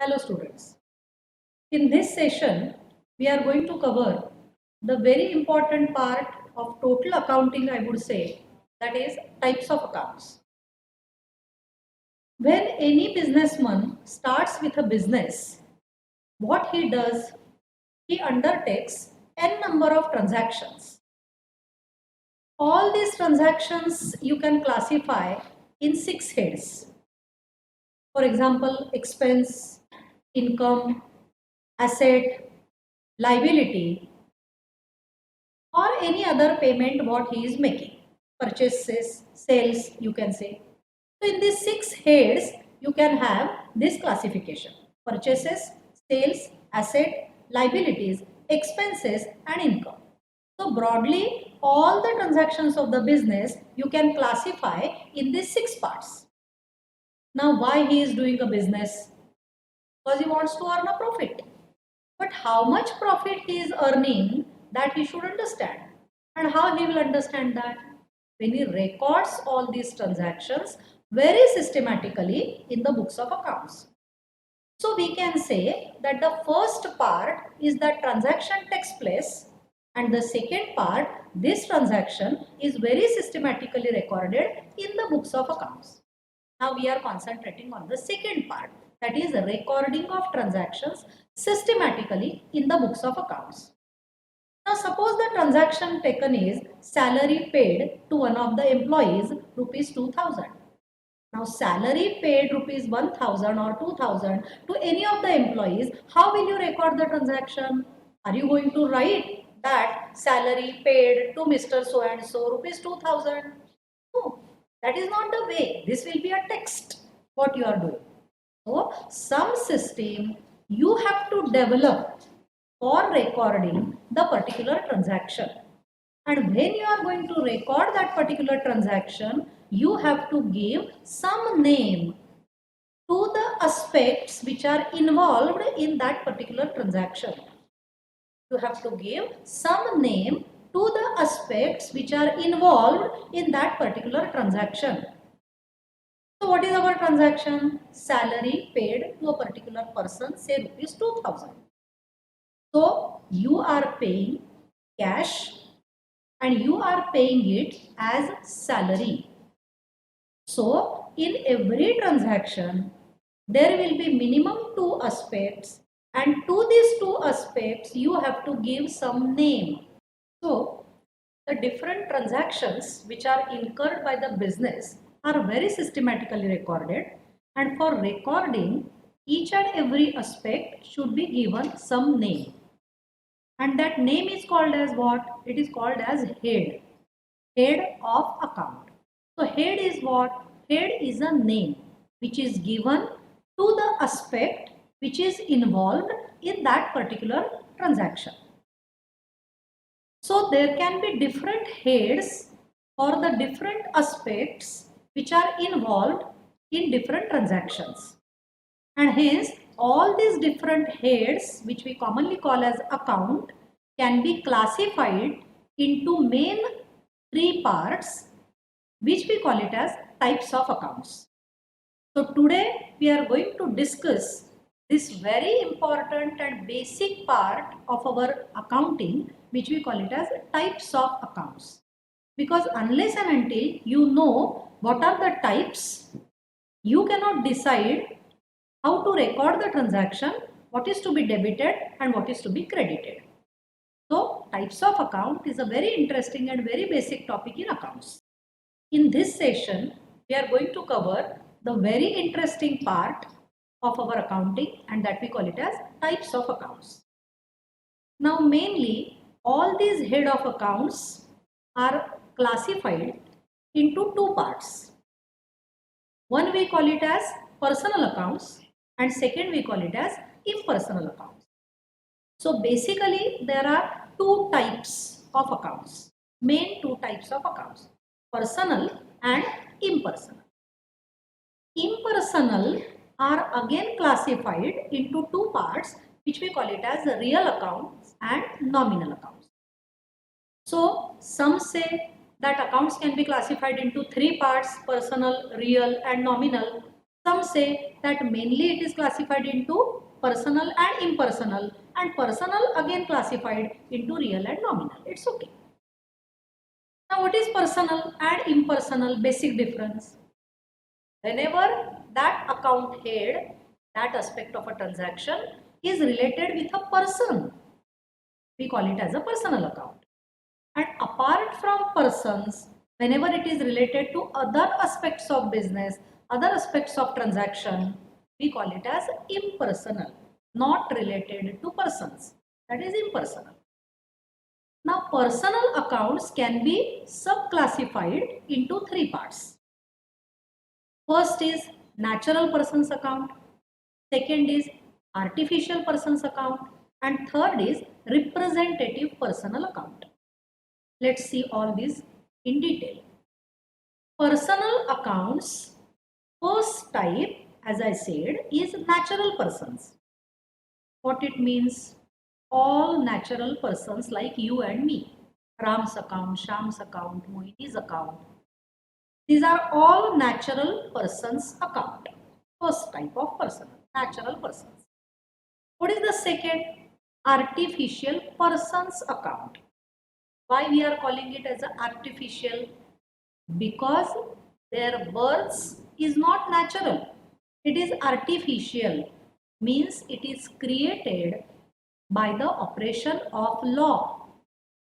Hello students. In this session, we are going to cover the very important part of total accounting, I would say, that is types of accounts. When any businessman starts with a business, what he does, he undertakes n number of transactions. All these transactions you can classify in 6 heads. For example, expense, income, asset, liability, or any other payment what he is making. Purchases, sales, you can say. So in these 6 heads, you can have this classification. Purchases, sales, asset, liabilities, expenses and income. So broadly, all the transactions of the business you can classify in these 6 parts. Now why he is doing a business? Because he wants to earn a profit. But how much profit he is earning, that he should understand. And how he will understand that? When he records all these transactions very systematically in the books of accounts. So we can say that the first part is that transaction takes place, and the second part, this transaction is very systematically recorded in the books of accounts. Now we are concentrating on the second part, that is recording of transactions systematically in the books of accounts. Now suppose the transaction taken is salary paid to one of the employees rupees 2000. Now salary paid rupees 1000 or 2000 to any of the employees, how will you record the transaction? Are you going to write that salary paid to Mr. So and so rupees 2000? No, that is not the way. This will be a text what you are doing. So some system you have to develop for recording the particular transaction. And when you are going to record that particular transaction, you have to give some name to the aspects which are involved in that particular transaction. You have to give some name to the aspects which are involved in that particular transaction. So what is our transaction? Salary paid to a particular person, say rupees 2000. So you are paying cash and you are paying it as salary. So in every transaction, there will be minimum 2 aspects, and to these 2 aspects you have to give some name. So the different transactions which are incurred by the business are very systematically recorded, and for recording each and every aspect should be given some name. And that name is called as what? It is called as head. Head of account. So head is what? Head is a name which is given to the aspect which is involved in that particular transaction. So there can be different heads for the different aspects which are involved in different transactions. And hence all these different heads which we commonly call as account can be classified into main 3 parts which we call it as types of accounts. So today we are going to discuss this very important and basic part of our accounting which we call it as types of accounts. Because unless and until you know what are the types, you cannot decide how to record the transaction, what is to be debited and what is to be credited. So types of account is a very interesting and very basic topic in accounts. In this session, we are going to cover the very interesting part of our accounting, and that we call it as types of accounts. Now mainly all these head of accounts are classified into 2 parts. One we call it as personal accounts and second we call it as impersonal accounts. So basically there are 2 types of accounts, main 2 types of accounts, personal and impersonal. Impersonal are again classified into 2 parts which we call it as real accounts and nominal accounts. So some say that accounts can be classified into 3 parts, personal, real and nominal. Some say that mainly it is classified into personal and impersonal, and personal again classified into real and nominal. It's okay. Now what is personal and impersonal? Basic difference. Whenever that account head, that aspect of a transaction is related with a person, we call it as a personal account. And apart from persons, whenever it is related to other aspects of business, other aspects of transaction, we call it as impersonal, not related to persons. That is impersonal. Now, personal accounts can be sub-classified into three parts. First is natural persons account, second is artificial persons account, and third is representative personal account. Let's see all these in detail. Personal accounts, first type, as I said, is natural persons. What it means? All natural persons like you and me. Ram's account, Sham's account, Mohiti's account. These are all natural persons account. First type of person, natural persons. What is the second? Artificial persons account. Why we are calling it as an artificial? Because their birth is not natural. It is artificial. Means it is created by the operation of law.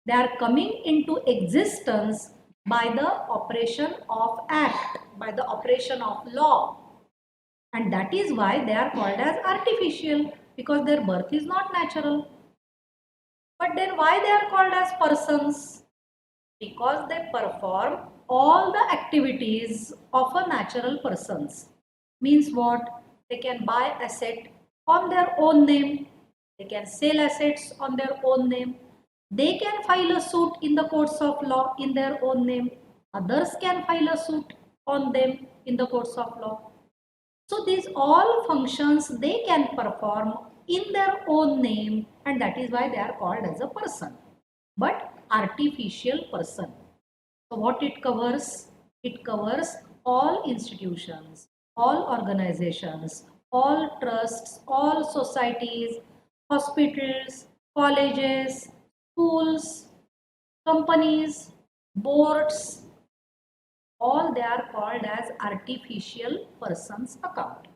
They are coming into existence by the operation of act, by the operation of law. And that is why they are called as artificial, because their birth is not natural. But then why they are called as persons? Because they perform all the activities of a natural persons. Means what? They can buy asset on their own name. They can sell assets on their own name. They can file a suit in the courts of law in their own name. Others can file a suit on them in the courts of law. So these all functions they can perform in their own name, and that is why they are called as a person. But artificial person. So what it covers? It covers all institutions, all organizations, all trusts, all societies, hospitals, colleges, schools, companies, boards, all they are called as artificial persons account.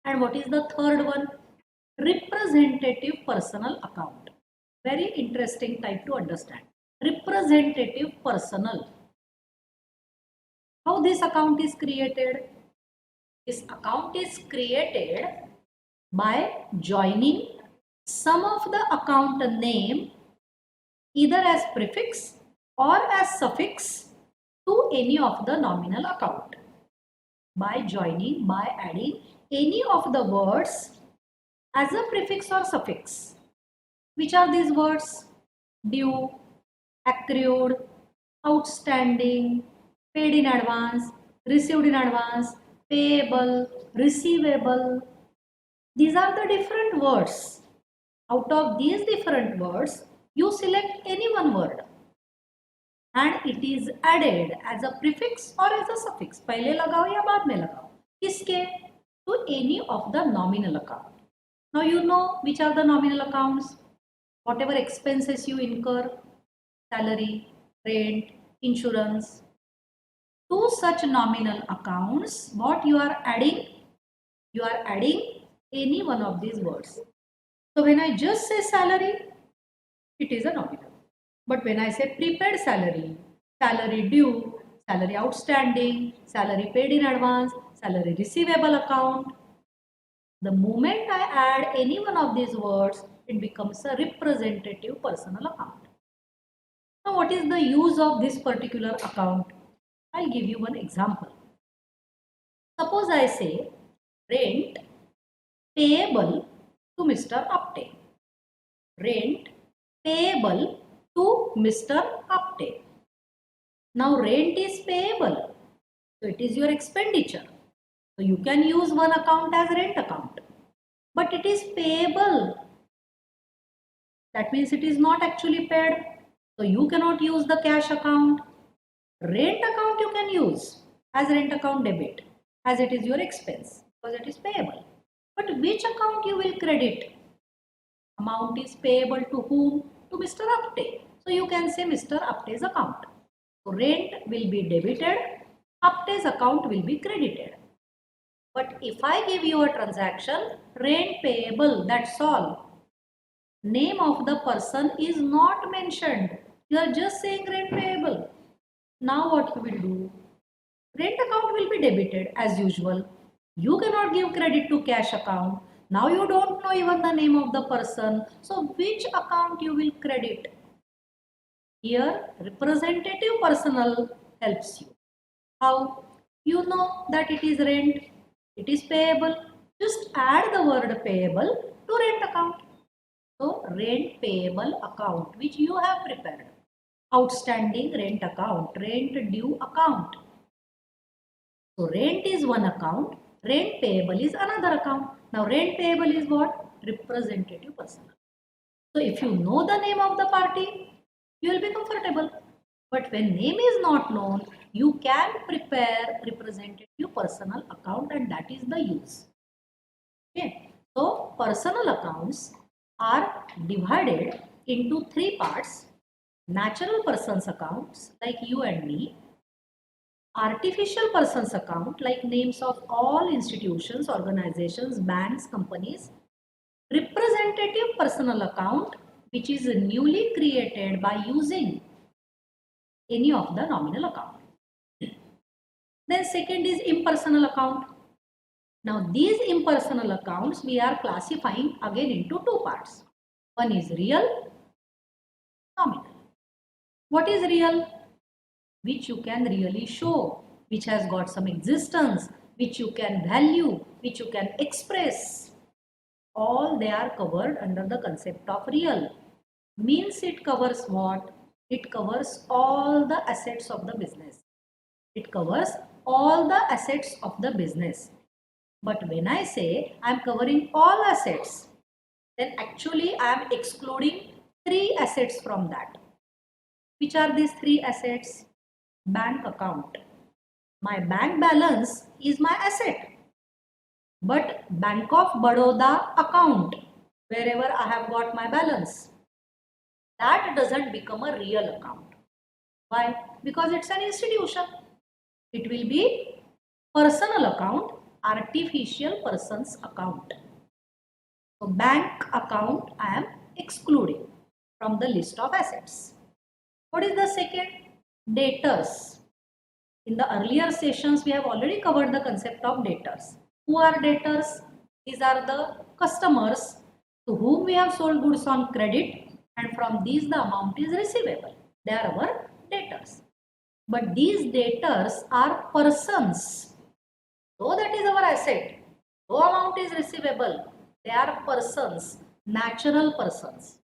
And what is the third one? Representative personal account. Very interesting type to understand. Representative personal. How this account is created? This account is created by joining some of the account name either as prefix or as suffix to any of the nominal account. By joining, by adding any of the words as a prefix or suffix. Which are these words? Due, accrued, outstanding, paid in advance, received in advance, payable, receivable. These are the different words. Out of these different words, you select any one word and it is added as a prefix or as a suffix. पहले लगाओ या बाद में लगाओ. किसके? To any of the nominal account. Now you know which are the nominal accounts. Whatever expenses you incur, salary, rent, insurance. To such nominal accounts, what you are adding? You are adding any one of these words. So when I just say salary, it is a nominal. But when I say prepaid salary, salary due, salary outstanding, salary paid in advance, salary receivable account, the moment I add any one of these words, it becomes a representative personal account. Now, what is the use of this particular account? I'll give you one example. Suppose I say rent payable to Mr. Apte. Rent payable to Mr. Apte. Now, rent is payable. So, it is your expenditure. So, you can use one account as rent account. But it is payable. That means it is not actually paid. So, you cannot use the cash account. Rent account you can use as rent account debit. as it is your expense because it is payable. But which account you will credit? Amount is payable to whom? To Mr. Apte. So you can say Mr. Apte's account. So rent will be debited, Apte's account will be credited. But if I give you a transaction, rent payable, that's all. Name of the person is not mentioned. You are just saying rent payable. Now what you will do? Rent account will be debited as usual. You cannot give credit to cash account. Now you don't know even the name of the person. So which account you will credit? Here representative personal helps you. How? You know that it is rent, it is payable. Just add the word payable to rent account. So rent payable account which you have prepared. Outstanding rent account, rent due account. So rent is one account, rent payable is another account. Now rent payable is what? Representative personal. So if you know the name of the party, you will be comfortable. But when name is not known, you can prepare representative personal account and that is the use. Okay. So personal accounts are divided into three parts. Natural persons accounts like you and me, artificial persons account like names of all institutions, organizations, banks, companies, representative personal account which is newly created by using any of the nominal account. Then second is impersonal account. Now these impersonal accounts we are classifying again into two parts. One is real, nominal. What is real? Which you can really show, which has got some existence, which you can value, which you can express. All they are covered under the concept of real. Means it covers what? It covers all the assets of the business. It covers all the assets of the business. But when I say I am covering all assets, then actually I am excluding three assets from that. Which are these three assets? Bank account. My bank balance is my asset. But Bank of Baroda account, wherever I have got my balance, that doesn't become a real account. Why? Because it's an institution. It will be personal account, artificial person's account. So bank account I am excluding from the list of assets. What is the second? Debtors. In the earlier sessions, we have already covered the concept of debtors. Who are debtors? These are the customers to whom we have sold goods on credit and from these the amount is receivable. They are our debtors. But these debtors are persons. Though that is our asset, though amount is receivable, they are persons, natural persons.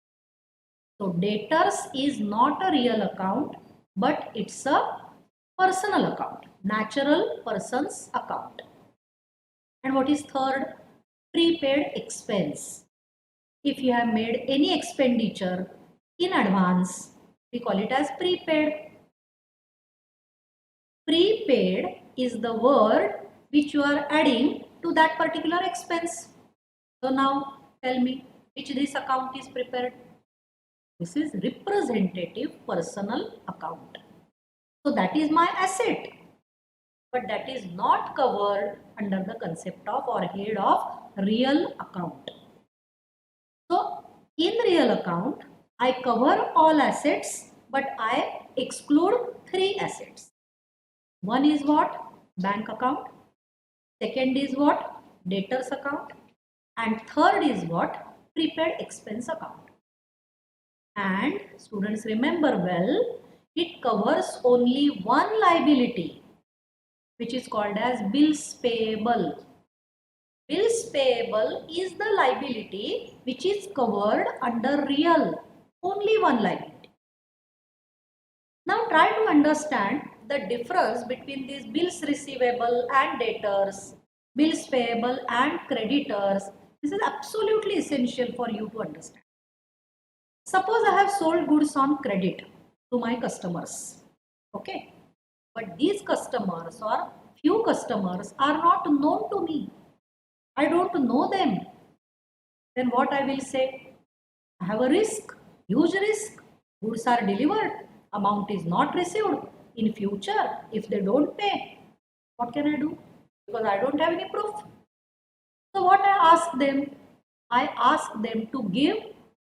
So debtors is not a real account, but it's a personal account, natural person's account. And what is third? Prepaid expense. If you have made any expenditure in advance, we call it as prepaid. Prepaid is the word which you are adding to that particular expense. So now tell me which this account is prepared. This is representative personal account. So that is my asset. But that is not covered under the concept of or head of real account. So in real account, I cover all assets, but I exclude three assets. One is what? Bank account. Second is what? Debtors account. And third is what? Prepaid expense account. And students remember well, it covers only one liability, which is called as bills payable. Bills payable is the liability which is covered under real, only one liability. Now try to understand the difference between these bills receivable and debtors, bills payable and creditors. This is absolutely essential for you to understand. Suppose I have sold goods on credit to my customers. Okay. But these customers or few customers are not known to me. I don't know them. Then what I will say? I have a risk, huge risk. Goods are delivered, amount is not received. In future, if they don't pay, what can I do? Because I don't have any proof. So what I ask them? I ask them to give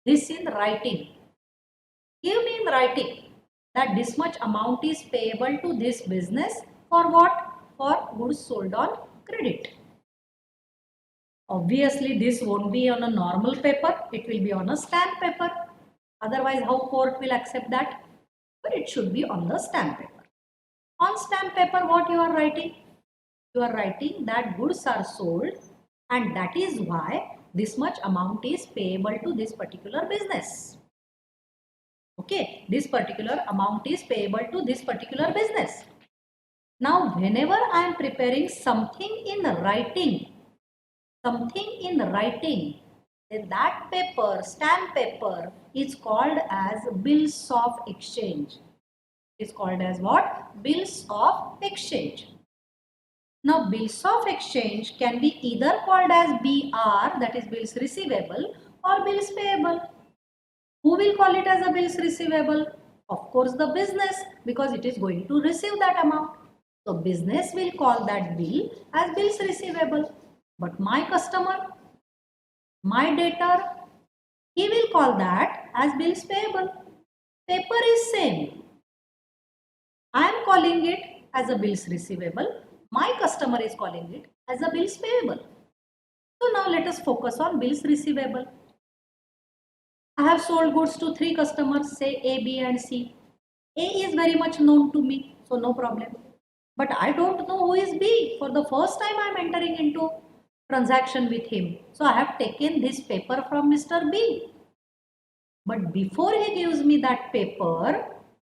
this in writing. Give me in writing that this much amount is payable to this business for what? For goods sold on credit. Obviously, this won't be on a normal paper. It will be on a stamp paper. Otherwise, how court will accept that? But it should be on the stamp paper. On stamp paper, what you are writing? You are writing that goods are sold and that is why this much amount is payable to this particular business. Okay, this particular amount is payable to this particular business. Now, whenever I am preparing something in writing, then that paper, stamp paper, is called as bills of exchange. It is called as what? Bills of exchange. Now, bills of exchange can be either called as BR, that is bills receivable, or bills payable. Who will call it as a bills receivable? Of course, the business, because it is going to receive that amount. So, business will call that bill as bills receivable. But my customer, my debtor, he will call that as bills payable. Paper is same. I am calling it as a bills receivable. My customer is calling it as a bills payable. So now let us focus on bills receivable. I have sold goods to 3 customers, say A, B and C. A is very much known to me, so no problem. But I don't know who is B. For the first time I am entering into transaction with him. So I have taken this paper from Mr. B. But before he gives me that paper,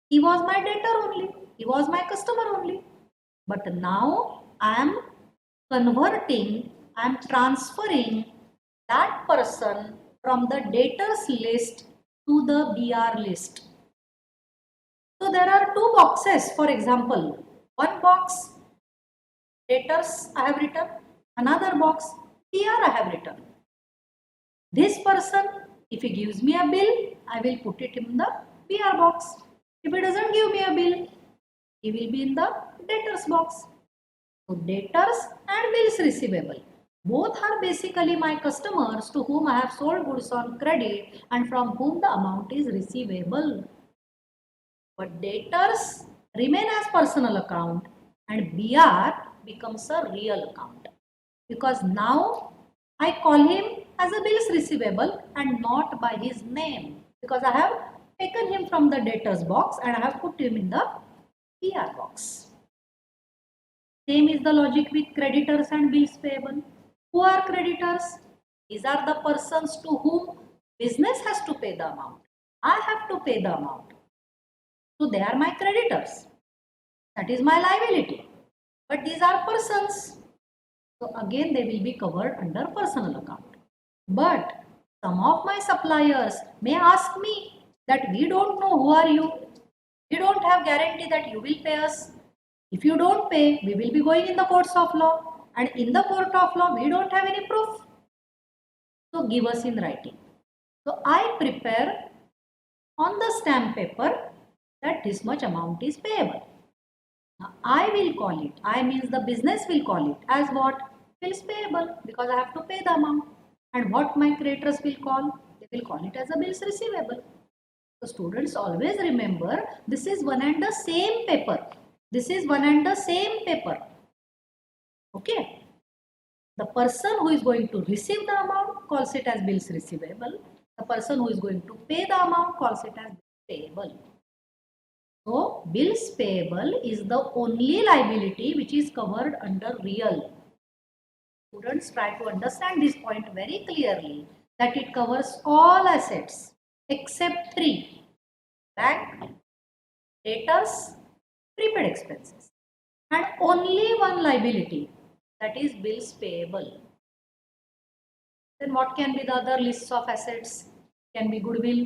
he was my debtor only. He was my customer only. But now I am converting, I am transferring that person from the debtors list to the BR list. So there are 2 boxes, for example. One box, debtors I have written, another box, BR I have written. This person, if he gives me a bill, I will put it in the BR box. If he doesn't give me a bill, he will be in the debtors box. So debtors and bills receivable. Both are basically my customers to whom I have sold goods on credit and from whom the amount is receivable. But debtors remain as personal account and BR becomes a real account. Because now I call him as a bills receivable and not by his name. Because I have taken him from the debtors box and I have put him in the BR box. Same is the logic with creditors and bills payable. Who are creditors? These are the persons to whom business has to pay the amount. I have to pay the amount. So they are my creditors. That is my liability. But these are persons. So again they will be covered under personal account. But some of my suppliers may ask me that we don't know who are you. We don't have guarantee that you will pay us. If you don't pay, we will be going in the courts of law. And in the court of law, we don't have any proof. So give us in writing. So I prepare on the stamp paper that this much amount is payable. Now I will call it, I means the business will call it as what? Bills payable, because I have to pay the amount. And what my creditors will call? They will call it as a bills receivable. So students always remember, this is one and the same paper. This is one and the same paper. Okay. The person who is going to receive the amount calls it as bills receivable. The person who is going to pay the amount calls it as payable. So bills payable is the only liability which is covered under real. Students try to understand this point very clearly, that it covers all assets except 3: bank, debtors, prepaid expenses, and only one liability, that is bills payable. Then what can be the other lists of assets? Can be goodwill,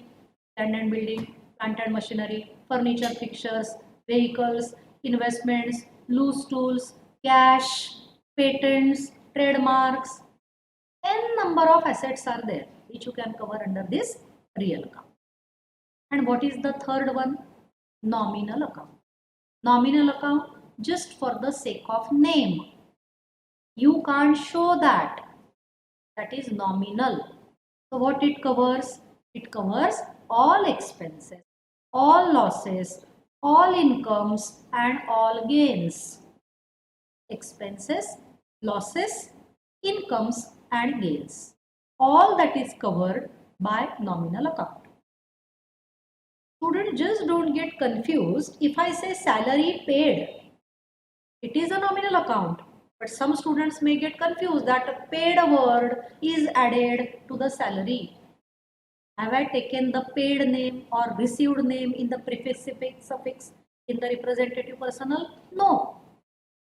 land and building, plant and machinery, furniture, fixtures, vehicles, investments, loose tools, cash, patents, trademarks, n number of assets are there which you can cover under this real account. And what is the third one? Nominal account. Nominal account just for the sake of name. You can't show that. That is nominal. So what it covers? It covers all expenses, all losses, all incomes and all gains. Expenses, losses, incomes and gains. All that is covered by nominal account. Students, just don't get confused. If I say salary paid, it is a nominal account. But some students may get confused that paid word is added to the salary. Have I taken the paid name or received name in the prefix, suffix in the representative personal? No.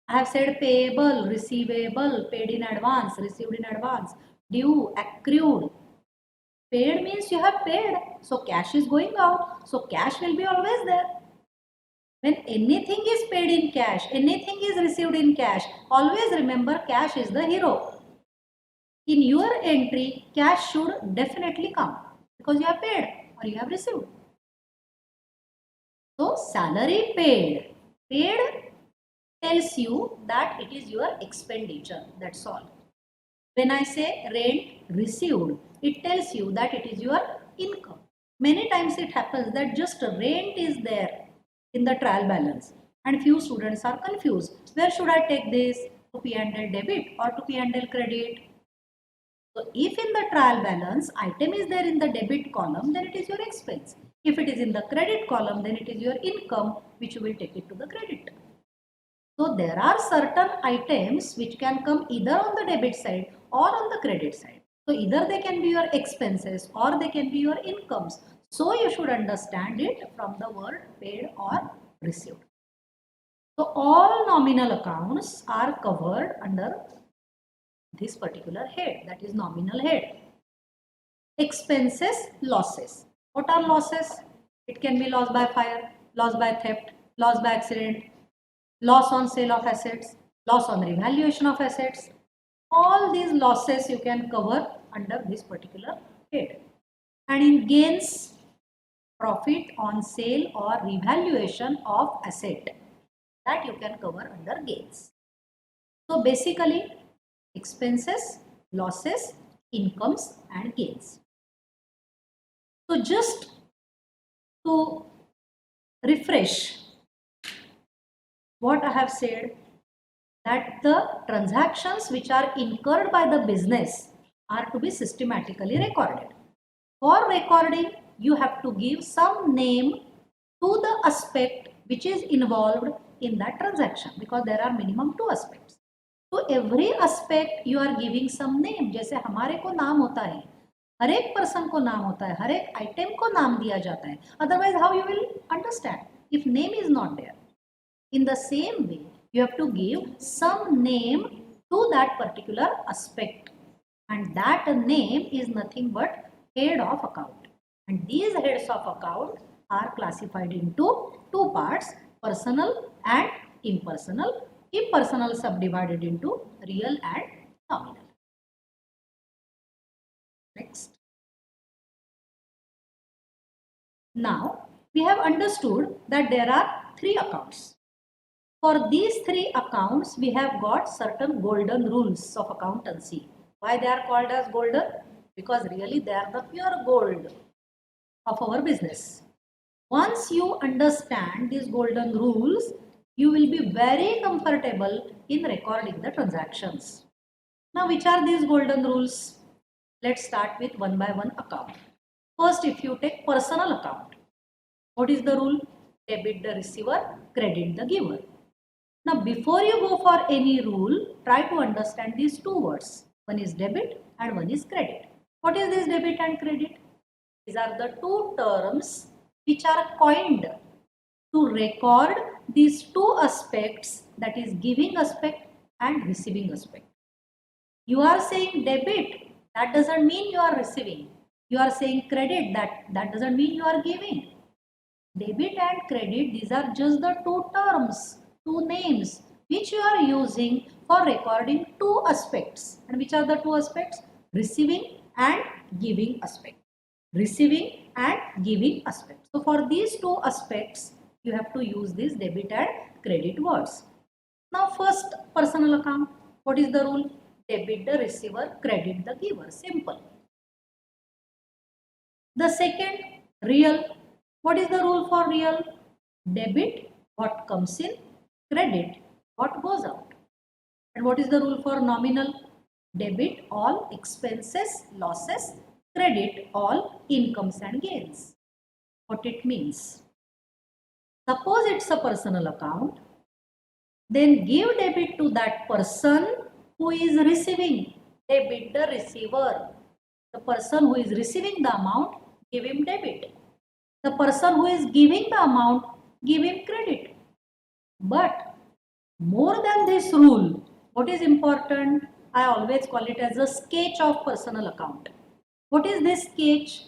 I have said payable, receivable, paid in advance, received in advance, due, accrued. Paid means you have paid. So cash is going out. So cash will be always there. When anything is paid in cash, anything is received in cash, always remember cash is the hero. In your entry, cash should definitely come because you have paid or you have received. So salary paid. Paid tells you that it is your expenditure. That's all. When I say rent received, it tells you that it is your income. Many times it happens that just rent is there in the trial balance and few students are confused. Where should I take this? To P&L debit or to P&L credit? So if in the trial balance item is there in the debit column, then it is your expense. If it is in the credit column, then it is your income which you will take it to the credit. So there are certain items which can come either on the debit side or on the credit side. So either they can be your expenses or they can be your incomes. So you should understand it from the word paid or received. So all nominal accounts are covered under this particular head, that is nominal head. Expenses, losses. What are losses? It can be loss by fire, loss by theft, loss by accident, loss on sale of assets, loss on revaluation of assets. All these losses you can cover under this particular head. And in gains, profit on sale or revaluation of asset, that you can cover under gains. So basically expenses, losses, incomes and gains. So just to refresh what I have said, that the transactions which are incurred by the business are to be systematically recorded. For recording, you have to give some name to the aspect which is involved in that transaction because there are minimum 2 aspects. To every aspect you are giving some name. जैसे हमारे को नाम होता है, हर एक person को नाम होता है, हर एक आइटम को नाम दिया जाता है. Otherwise, how you will understand if name is not there? In the same way, you have to give some name to that particular aspect, and that name is nothing but head of account. And these heads of account are classified into 2 parts, personal and impersonal. Impersonal subdivided into real and nominal. Next. Now, we have understood that there are 3 accounts. For these 3 accounts, we have got certain golden rules of accountancy. Why they are called as golden? Because really they are the pure gold of our business. Once you understand these golden rules, you will be very comfortable in recording the transactions. Now, which are these golden rules? Let's start with one by one account. First, if you take personal account, what is the rule? Debit the receiver, credit the giver. Now, before you go for any rule, try to understand these 2 words. One is debit and one is credit. What is this debit and credit? These are the 2 terms which are coined to record these 2 aspects, that is giving aspect and receiving aspect. You are saying debit, that doesn't mean you are receiving. You are saying credit, that doesn't mean you are giving. Debit and credit, these are just the 2 terms, 2 names which you are using for recording two aspects. And which are the two aspects? Receiving and giving aspect. Receiving and giving aspect. So for these two aspects, you have to use these debit and credit words. Now first, personal account. What is the rule? Debit the receiver, credit the giver. Simple. The second, real. What is the rule for real? Debit what comes in, credit what goes out. And what is the rule for nominal? Debit all expenses, losses, credit all incomes and gains. What it means? Suppose it's a personal account, then give debit to that person who is receiving. Debit the receiver. The person who is receiving the amount, give him debit. The person who is giving the amount, give him credit. But more than this rule, what is important? I always call it as a sketch of personal account. What is this sketch?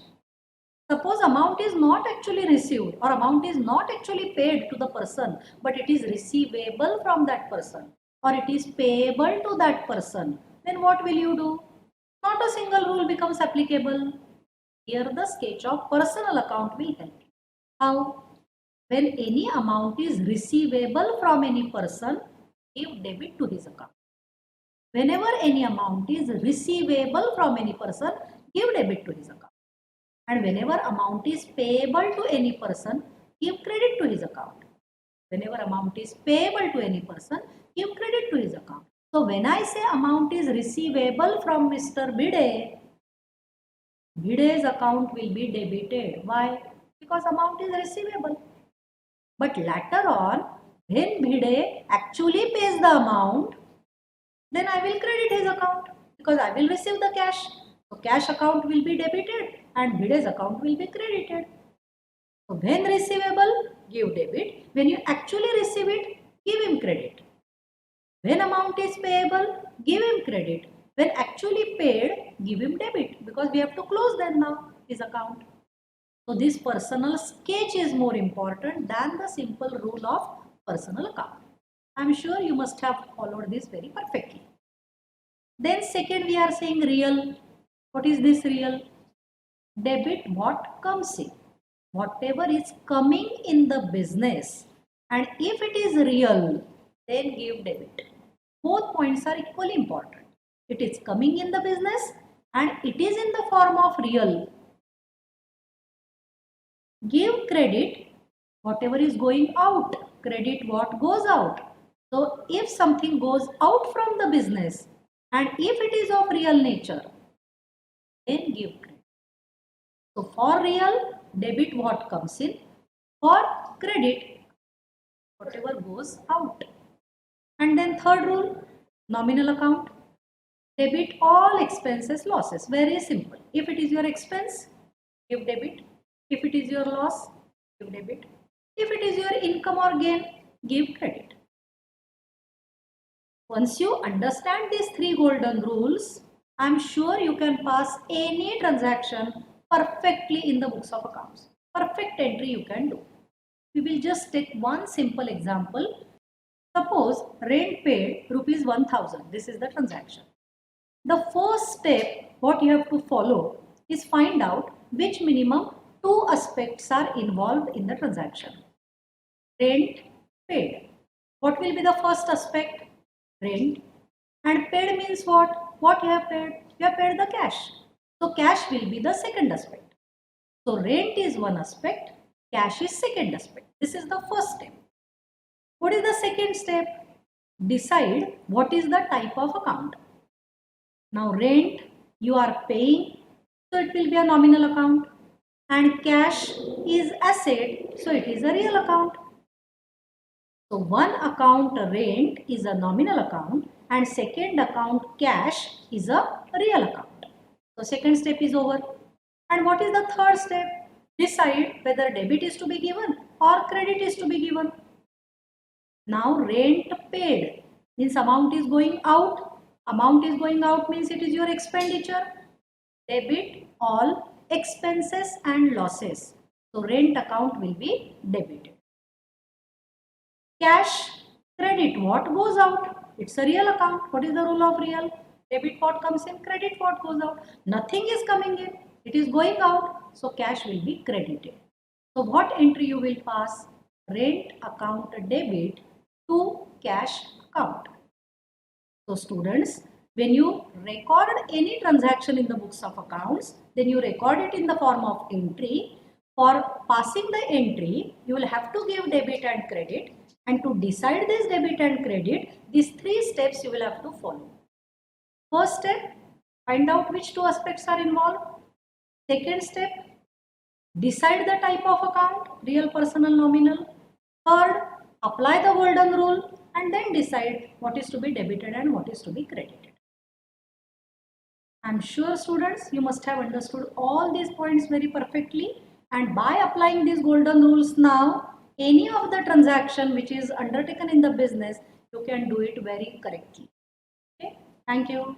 Suppose amount is not actually received or amount is not actually paid to the person, but it is receivable from that person or it is payable to that person. Then what will you do? Not a single rule becomes applicable. Here the sketch of personal account will help you. How? When any amount is receivable from any person, give debit to his account. Whenever any amount is receivable from any person, give debit to his account. And whenever amount is payable to any person, give credit to his account. Whenever amount is payable to any person, give credit to his account. So when I say amount is receivable from Mr. Bide, Bide's account will be debited. Why? Because amount is receivable. But later on, when Bide actually pays the amount, then I will credit his account because I will receive the cash. So cash account will be debited and Bide's account will be credited. So when receivable, give debit. When you actually receive it, give him credit. When amount is payable, give him credit. When actually paid, give him debit because we have to close then now his account. So this personal sketch is more important than the simple rule of personal account. I am sure you must have followed this very perfectly. Then second we are saying real. What is this real? Debit what comes in. Whatever is coming in the business, and if it is real, then give debit. Both points are equally important. It is coming in the business and it is in the form of real. Give credit whatever is going out, credit what goes out. So if something goes out from the business and if it is of real nature, then give credit. So for real, debit what comes in, for credit whatever goes out. And then third rule, nominal account. Debit all expenses, losses. Very simple. If it is your expense, give debit. If it is your loss, give debit. If it is your income or gain, give credit. Once you understand these three golden rules, I am sure you can pass any transaction perfectly in the books of accounts. Perfect entry you can do. We will just take one simple example. Suppose rent paid rupees 1000. This is the transaction. The first step what you have to follow is find out which minimum two aspects are involved in the transaction. Rent paid. What will be the first aspect? Rent. And paid means what? What you have paid? You have paid the cash. So cash will be the second aspect. So rent is one aspect, cash is second aspect. This is the first step. What is the second step? Decide what is the type of account. Now rent you are paying, so it will be a nominal account, and cash is asset, so it is a real account. So one account rent is a nominal account and second account cash is a real account. So second step is over. And what is the third step? Decide whether debit is to be given or credit is to be given. Now rent paid means amount is going out. Amount is going out means it is your expenditure. Debit all expenses and losses. So rent account will be debited. Cash Credit what goes out. It's a real account. What is the rule of real? Debit what comes in, credit what goes out. Nothing is coming in. It is going out. So cash will be credited. So what entry you will pass? Rent account debit to cash account. So students, when you record any transaction in the books of accounts, then you record it in the form of entry. For passing the entry, you will have to give debit and credit. And to decide this debit and credit, these three steps you will have to follow. First step, find out which two aspects are involved. Second step, decide the type of account, real, personal, nominal. Third, apply the golden rule and then decide what is to be debited and what is to be credited. I am sure students, you must have understood all these points very perfectly, and by applying these golden rules now, any of the transaction which is undertaken in the business, you can do it very correctly. Okay, thank you.